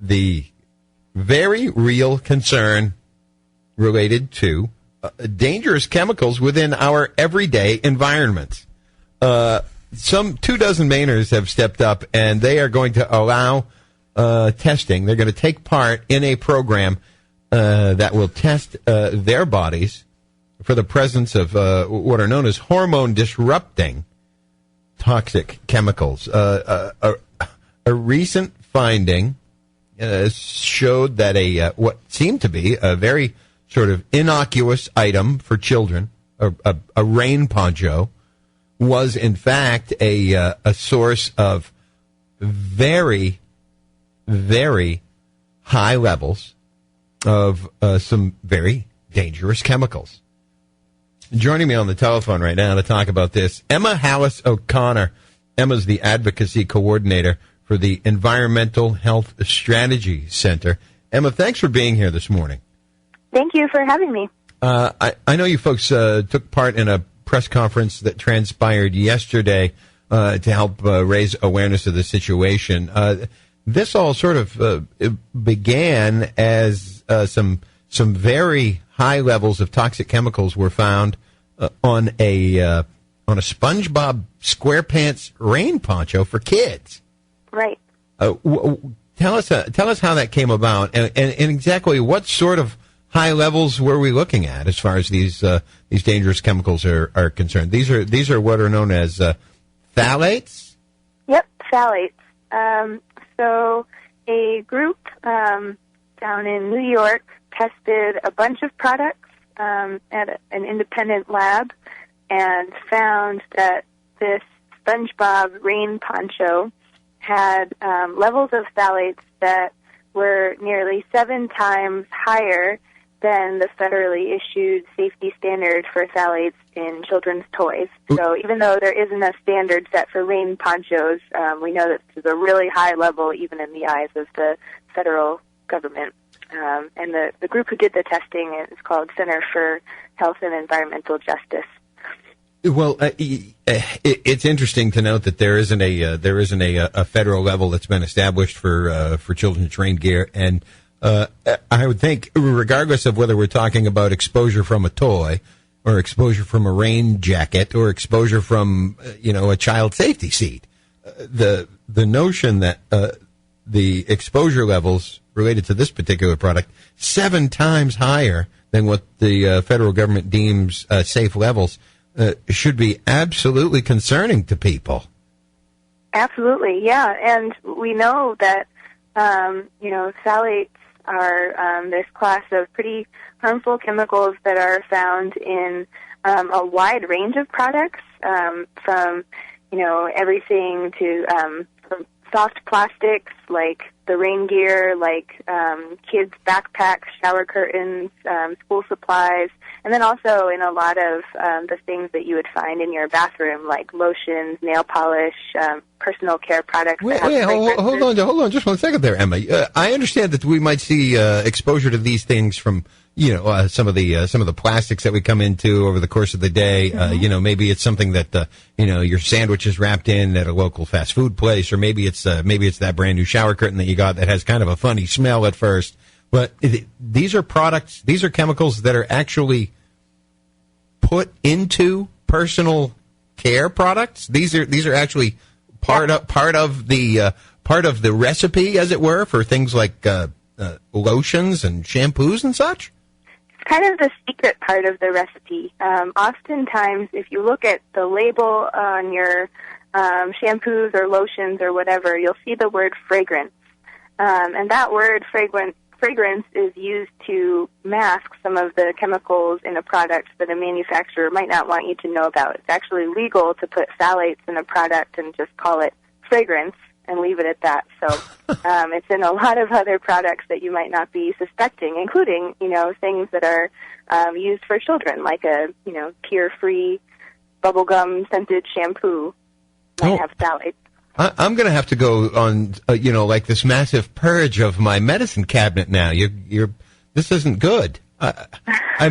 the very real concern related to dangerous chemicals within our everyday environments. 24 Mainers have stepped up, and they are going to allow testing. They're going to take part in a program that will test their bodies for the presence of what are known as hormone-disrupting toxic chemicals. A recent finding showed that what seemed to be a very sort of innocuous item for children, a rain poncho, was in fact a source of very, very high levels of some very dangerous chemicals. Joining me on the telephone right now to talk about this, Emma Halas-O'Connor. Emma's the advocacy coordinator for the Environmental Health Strategy Center. Emma, thanks for being here this morning. Thank you for having me. I know you folks took part in a press conference that transpired yesterday to help raise awareness of the situation. This all sort of began as some very high levels of toxic chemicals were found on a SpongeBob SquarePants rain poncho for kids. Right. Tell us how that came about, and exactly what sort of high levels were we looking at as far as these dangerous chemicals are concerned? These are what are known as phthalates. Yep, phthalates. So a group down in New York tested a bunch of products at an independent lab and found that this SpongeBob rain poncho had levels of phthalates that were nearly 7 times higher than the federally issued safety standard for phthalates in children's toys. So even though there isn't a standard set for rain ponchos, we know that this is a really high level even in the eyes of the federal government. And the group who did the testing is called Center for Health and Environmental Justice. Well, it's interesting to note that there isn't a federal level that's been established for children's rain gear, and I would think, regardless of whether we're talking about exposure from a toy, or exposure from a rain jacket, or exposure from a child safety seat, the notion that the exposure levels related to this particular product 7 times higher than what the federal government deems safe levels should be absolutely concerning to people. Absolutely, yeah. And we know that, phthalates are this class of pretty harmful chemicals that are found in a wide range of products, from, everything to from soft plastics like the rain gear, like kids' backpacks, shower curtains, school supplies, and then also in a lot of the things that you would find in your bathroom, like lotions, nail polish, personal care products. Hold on, just 1 second there, Emma. I understand that we might see exposure to these things from some of the plastics that we come into over the course of the day. Maybe it's something that your sandwich is wrapped in at a local fast food place, or maybe it's that brand new shower curtain that you got that has kind of a funny smell at first. But these are products, these are chemicals that are actually put into personal care products. These are actually part of the recipe, as it were, for things like lotions and shampoos and such. It's kind of the secret part of the recipe. Oftentimes, if you look at the label on your shampoos or lotions or whatever, you'll see the word fragrance. And that word fragrance is used to mask some of the chemicals in a product that a manufacturer might not want you to know about. It's actually legal to put phthalates in a product and just call it fragrance and leave it at that. So it's in a lot of other products that you might not be suspecting, including, things that are used for children, like a, tear-free bubblegum scented shampoo might have phthalates. I'm going to have to go on, like this massive purge of my medicine cabinet now. This isn't good. I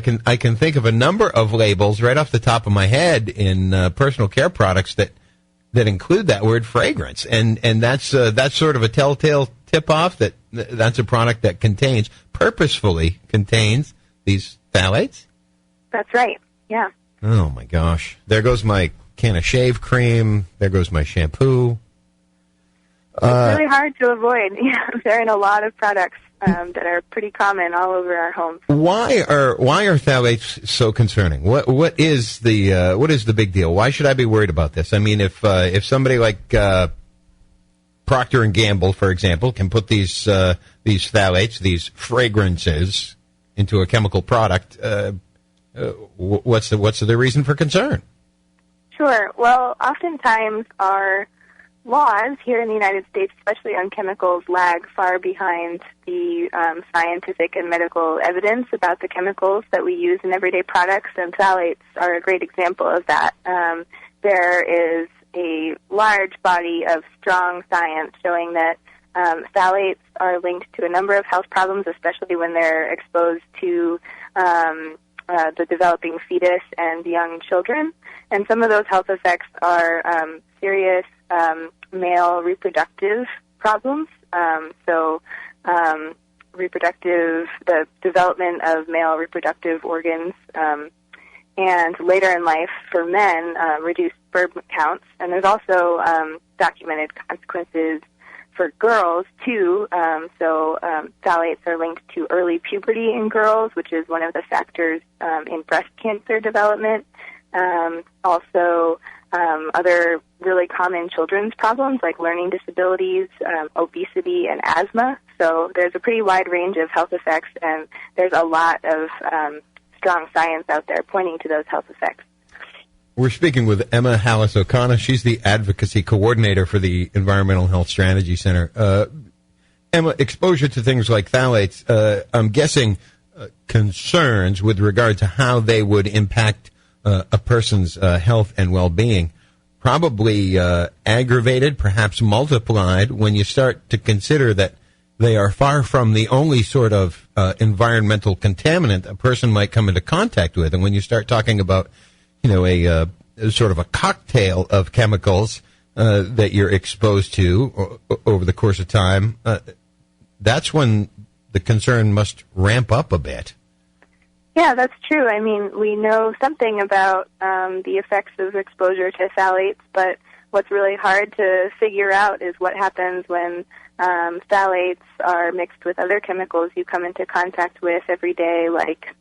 can think of a number of labels right off the top of my head in personal care products that include that word fragrance, and that's sort of a telltale tip off that that's a product that purposefully contains these phthalates? That's right. Yeah. Oh my gosh! There goes my can of shave cream. There goes my shampoo. It's really hard to avoid. Yeah, they're in a lot of products that are pretty common all over our homes. Why are phthalates so concerning? What is the big deal? Why should I be worried about this? I mean, if somebody like Procter and Gamble, for example, can put these phthalates, these fragrances, into a chemical product, what's the reason for concern? Sure. Well, oftentimes our laws here in the United States, especially on chemicals, lag far behind the scientific and medical evidence about the chemicals that we use in everyday products, and phthalates are a great example of that. There is a large body of strong science showing that phthalates are linked to a number of health problems, especially when they're exposed to the developing fetus and young children. And some of those health effects are serious male reproductive problems. The development of male reproductive organs, and later in life for men, reduced sperm counts. And there's also documented consequences for girls, too. Phthalates are linked to early puberty in girls, which is one of the factors in breast cancer development. Also, other really common children's problems like learning disabilities, obesity, and asthma. So there's a pretty wide range of health effects, and there's a lot of strong science out there pointing to those health effects. We're speaking with Emma Halas-O'Connor. She's the advocacy coordinator for the Environmental Health Strategy Center. Emma, exposure to things like phthalates, I'm guessing concerns with regard to how they would impact a person's health and well-being, probably aggravated, perhaps multiplied, when you start to consider that they are far from the only sort of environmental contaminant a person might come into contact with. And when you start talking about, a sort of a cocktail of chemicals that you're exposed to over the course of time, that's when the concern must ramp up a bit. Yeah, that's true. I mean, we know something about the effects of exposure to phthalates, but what's really hard to figure out is what happens when phthalates are mixed with other chemicals you come into contact with every day, like,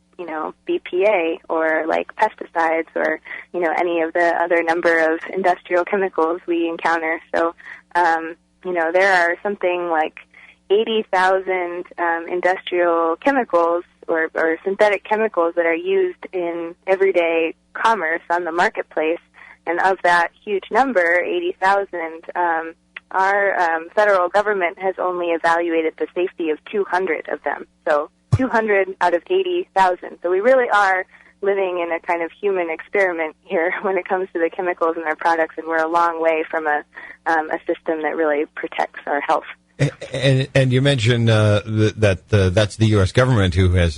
BPA or like pesticides or, any of the other number of industrial chemicals we encounter. So, there are something like 80,000 industrial chemicals or synthetic chemicals that are used in everyday commerce on the marketplace. And of that huge number, 80,000, our federal government has only evaluated the safety of 200 of them. So 200 out of 80,000. So we really are living in a kind of human experiment here when it comes to the chemicals in our products, and we're a long way from a system that really protects our health. And you mentioned that that's the U.S. government who has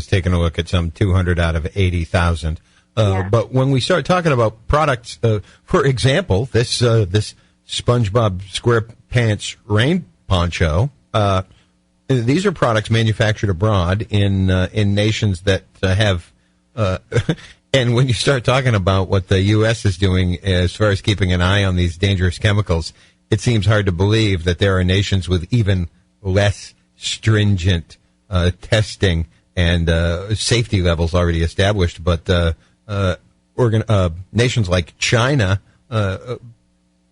taken a look at some 200 out of 80,000. Yeah. But when we start talking about products, for example, this SpongeBob SquarePants rain poncho, these are products manufactured abroad in nations that have. And when you start talking about what the U.S. is doing as far as keeping an eye on these dangerous chemicals, it seems hard to believe that there are nations with even less stringent testing and safety levels already established. But nations like China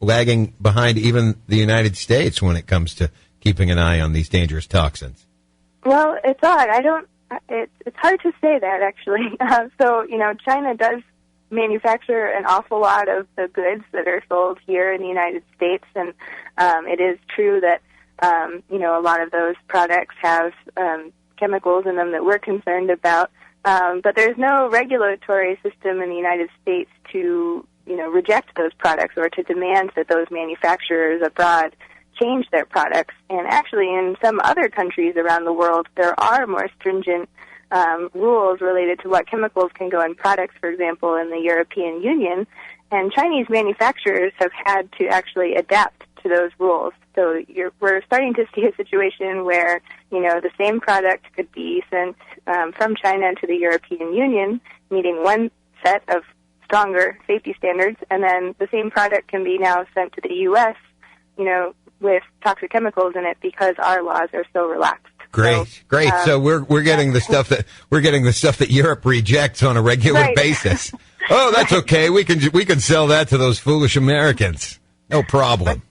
lagging behind even the United States when it comes to keeping an eye on these dangerous toxins. Well, it's odd. It's hard to say that, actually. China does manufacture an awful lot of the goods that are sold here in the United States, and it is true that a lot of those products have chemicals in them that we're concerned about. But there's no regulatory system in the United States to reject those products or to demand that those manufacturers abroad change their products. And actually, in some other countries around the world, there are more stringent rules related to what chemicals can go in products, for example, in the European Union. And Chinese manufacturers have had to actually adapt to to those rules. So we're starting to see a situation where, the same product could be sent from China to the European Union, meeting one set of stronger safety standards, and then the same product can be now sent to the U.S., with toxic chemicals in it because our laws are so relaxed. Great. So we're getting the stuff that Europe rejects on a regular basis. Oh, that's okay. We can sell that to those foolish Americans. No problem.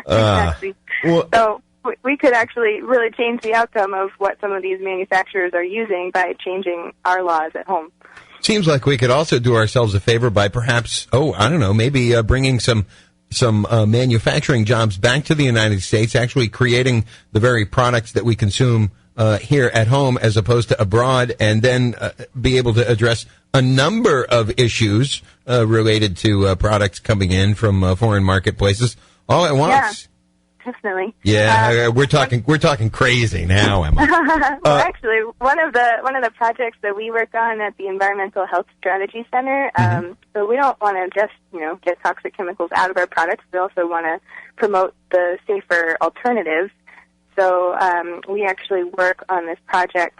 Exactly. So we could actually really change the outcome of what some of these manufacturers are using by changing our laws at home. Seems like we could also do ourselves a favor by perhaps, maybe bringing some manufacturing jobs back to the United States, actually creating the very products that we consume here at home as opposed to abroad, and then be able to address a number of issues related to products coming in from foreign marketplaces all at once. Yeah, definitely. Yeah, we're talking crazy now, Emma. Well, actually, one of the projects that we work on at the Environmental Health Strategy Center. So we don't want to just get toxic chemicals out of our products. We also want to promote the safer alternatives. So we actually work on this project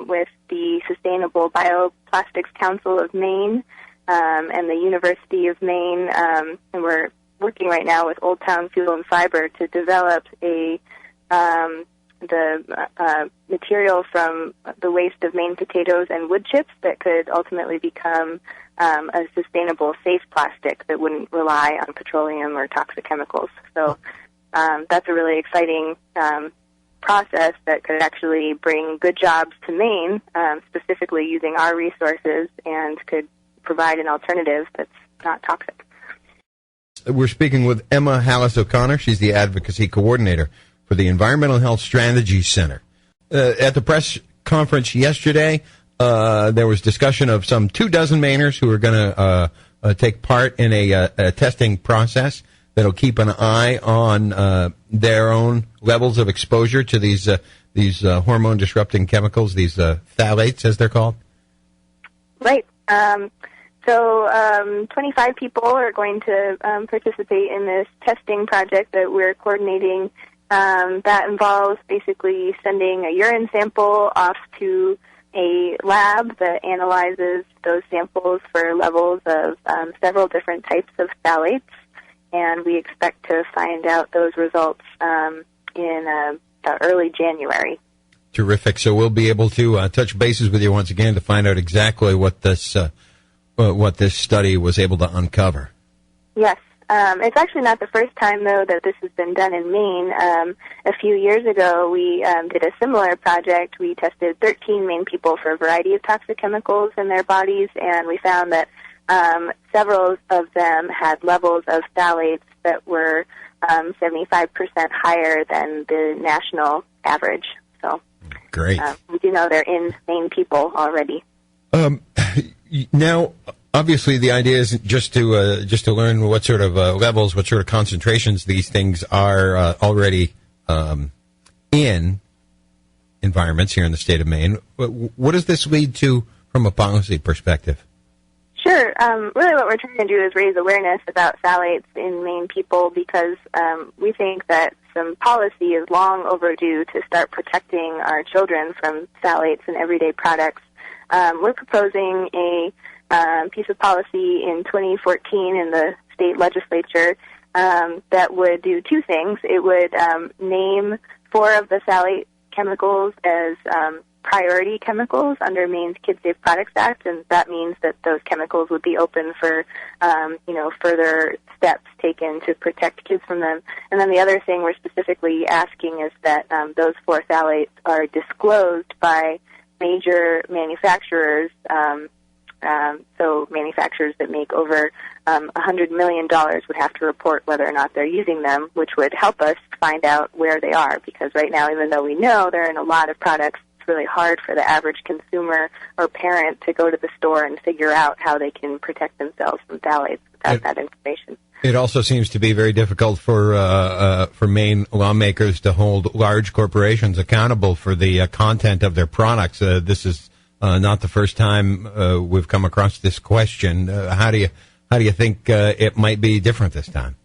with the Sustainable Bioplastics Council of Maine and the University of Maine, and we're working right now with Old Town Fuel and Fiber to develop the material from the waste of Maine potatoes and wood chips that could ultimately become a sustainable, safe plastic that wouldn't rely on petroleum or toxic chemicals. So that's a really exciting process that could actually bring good jobs to Maine, specifically using our resources, and could provide an alternative that's not toxic. We're speaking with Emma Halas-O'Connor. She's the advocacy coordinator for the Environmental Health Strategy Center. At the press conference yesterday, there was discussion of some 24 Mainers who are going to take part in a testing process that'll keep an eye on their own levels of exposure to these hormone-disrupting chemicals, these phthalates, as they're called. Right. So 25 people are going to participate in this testing project that we're coordinating. That involves basically sending a urine sample off to a lab that analyzes those samples for levels of several different types of phthalates, and we expect to find out those results in early January. Terrific. So we'll be able to touch bases with you once again to find out exactly what this study was able to uncover. Yes. It's actually not the first time, though, that this has been done in Maine. A few years ago, we did a similar project. We tested 13 Maine people for a variety of toxic chemicals in their bodies, and we found that several of them had levels of phthalates that were 75% higher than the national average. So, great. We do know they're in Maine people already. Now, obviously, the idea isn't just to learn what sort of levels, what sort of concentrations these things are already in environments here in the state of Maine. What does this lead to from a policy perspective? Sure. Really what we're trying to do is raise awareness about phthalates in Maine people, because we think that some policy is long overdue to start protecting our children from phthalates in everyday products. We're proposing a piece of policy in 2014 in the state legislature that would do two things. It would name 4 of the phthalate chemicals as priority chemicals under Maine's Kids Safe Products Act, and that means that those chemicals would be open for further steps taken to protect kids from them. And then the other thing we're specifically asking is that those 4 phthalates are disclosed by major manufacturers, so manufacturers that make over $100 million would have to report whether or not they're using them, which would help us find out where they are, because right now, even though we know they're in a lot of products, it's really hard for the average consumer or parent to go to the store and figure out how they can protect themselves from phthalates without that information. It also seems to be very difficult for Maine lawmakers to hold large corporations accountable for the content of their products. This is not the first time we've come across this question. How do you think it might be different this time?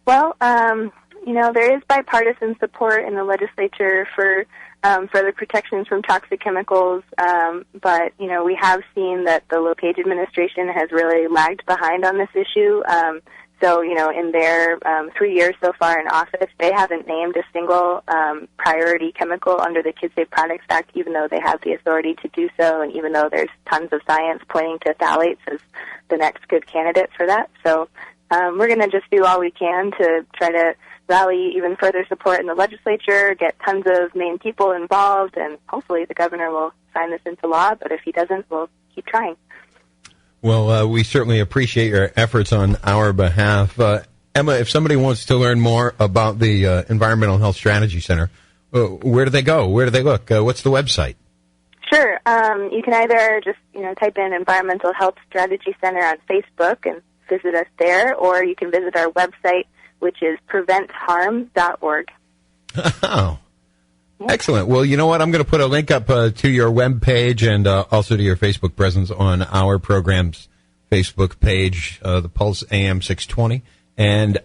Well, there is bipartisan support in the legislature for further protections from toxic chemicals, but, we have seen that the LePage administration has really lagged behind on this issue. So, in their 3 years so far in office, they haven't named a single priority chemical under the Kids Safe Products Act, even though they have the authority to do so, and even though there's tons of science pointing to phthalates as the next good candidate for that. So we're going to just do all we can to try to rally even further support in the legislature, get tons of Maine people involved, and hopefully the governor will sign this into law, but if he doesn't, we'll keep trying. Well, we certainly appreciate your efforts on our behalf. Emma, if somebody wants to learn more about the Environmental Health Strategy Center, where do they go? Where do they look? What's the website? Sure. You can either just, type in Environmental Health Strategy Center on Facebook and visit us there, or you can visit our website, which is preventharm.org. Oh, excellent. Well, you know what? I'm going to put a link up to your webpage and also to your Facebook presence on our program's Facebook page, the Pulse AM 620. And,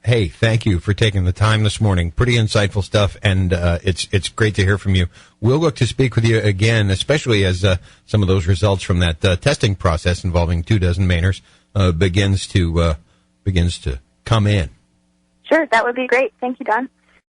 hey, thank you for taking the time this morning. Pretty insightful stuff, and it's great to hear from you. We'll look to speak with you again, especially as some of those results from that testing process involving 24 Mainers begins to come in. Sure, that would be great. Thank you, Don.